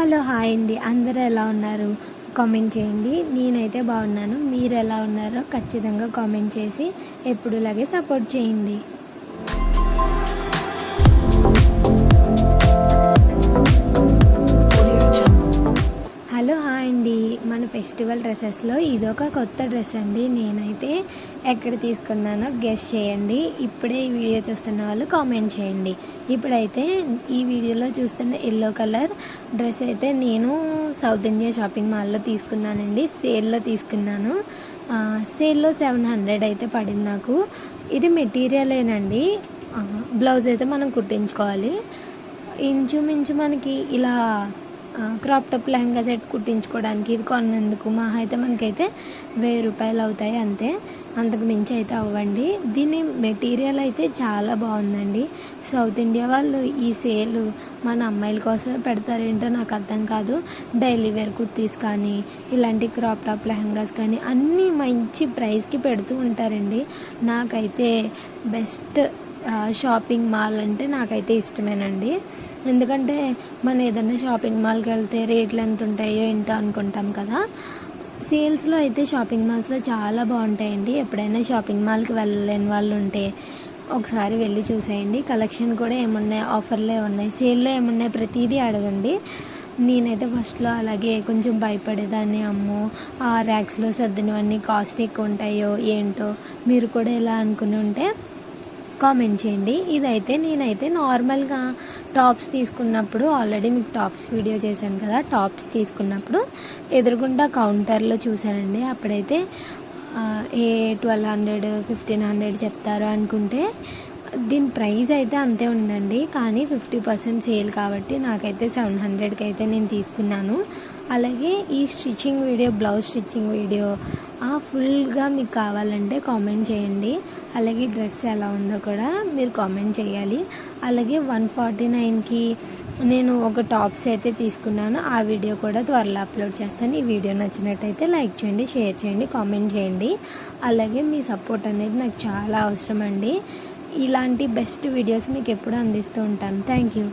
Hello hi అండి, అందరూ ఎలా ఉన్నారు? కామెంట్ చేయండి. నేనైతే బాగున్నాను. మీరు ఎలా ఉన్నారో ఖచ్చితంగా కామెంట్ చేసి ఎప్పుడులాగే సపోర్ట్ చేయండి. హలో హాయ్ అండి, మన ఫెస్టివల్ డ్రెస్సెస్లో ఇదొక కొత్త డ్రెస్ అండి. నేనైతే ఎక్కడ తీసుకున్నానో గెస్ చేయండి. ఇప్పుడే ఈ వీడియో చూస్తున్న వాళ్ళు కామెంట్ చేయండి. ఇప్పుడైతే ఈ వీడియోలో చూస్తున్న ఎల్లో కలర్ డ్రెస్ అయితే నేను సౌత్ ఇండియా షాపింగ్ మాల్లో తీసుకున్నానండి. సేల్లో తీసుకున్నాను. సేల్లో 700 అయితే పడింది నాకు. ఇది మెటీరియలేనండి. బ్లౌజ్ అయితే మనం కుట్టించుకోవాలి. ఇంచుమించు మనకి ఇలా క్రాప్ టాప్ లెహంగా సెట్ కుట్టించుకోవడానికి ఇది కొన్నందుకు మహా అయితే మనకైతే 1000 రూపాయలు అవుతాయి అంతే, అంతకు మించి అయితే అవ్వండి. దీని మెటీరియల్ అయితే చాలా బాగుందండి. సౌత్ ఇండియా వాళ్ళు ఈ సేల్ మన అమ్మాయిల కోసమే పెడతారేంటో నాకు అర్థం కాదు. డైలీ వేర్ కుర్తీస్ కానీ ఇలాంటి క్రాప్ టాప్ లెహంగాస్ కానీ అన్నీ మంచి ప్రైస్కి పెడుతూ ఉంటారండి. నాకైతే బెస్ట్ షాపింగ్ మాల్ అంటే నాకైతే ఇష్టమేనండి. ఎందుకంటే మనం ఏదైనా షాపింగ్ మాల్కి వెళ్తే రేట్లు ఎంత ఉంటాయో ఏంటో అనుకుంటాం కదా. సేల్స్లో అయితే షాపింగ్ మాల్స్లో చాలా బాగుంటాయండి. ఎప్పుడైనా షాపింగ్ మాల్కి వెళ్ళలేని వాళ్ళు ఉంటే ఒకసారి వెళ్ళి చూసేయండి. కలెక్షన్ కూడా ఏమున్నాయి, ఆఫర్లో ఏమున్నాయి, సేల్లో ఏమున్నాయి ప్రతిదీ అడగండి. నేనైతే ఫస్ట్లో అలాగే కొంచెం భయపడేదాన్ని. అమ్మో ఆ ర్యాక్స్లో సర్దినవన్నీ కాస్ట్ ఎక్కువ ఉంటాయో ఏంటో. మీరు కూడా ఇలా అనుకుని ఉంటే కామెంట్ చేయండి. ఇదైతే నేనైతే నార్మల్గా టాప్స్ తీసుకున్నప్పుడు ఆల్రెడీ మీకు టాప్స్ వీడియో చేశాను కదా, టాప్స్ తీసుకున్నప్పుడు ఎదురుగుండా కౌంటర్లో చూశానండి. అప్పుడైతే 1200 1500 చెప్తారు అనుకుంటే దీని ప్రైస్ అయితే అంతే ఉందండి. కానీ 50% సేల్ కాబట్టి నాకైతే 700కి అయితే నేను తీసుకున్నాను. అలాగే ఈ stitching video, blouse stitching video ఫుల్గా మీకు కావాలంటే కామెంట్ చేయండి. అలాగే డ్రెస్ ఎలా ఉందో కూడా మీరు కామెంట్ చేయాలి. అలాగే 149కి నేను ఒక టాప్స్ అయితే తీసుకున్నాను. ఆ వీడియో కూడా త్వరలో అప్లోడ్ చేస్తాను. ఈ వీడియో నచ్చినట్టయితే లైక్ చేయండి, షేర్ చేయండి, కామెంట్ చేయండి. అలాగే మీ సపోర్ట్ అనేది నాకు చాలా అవసరం అండి. ఇలాంటి బెస్ట్ వీడియోస్ మీకు ఎప్పుడు అందిస్తూ ఉంటాను. Thank you.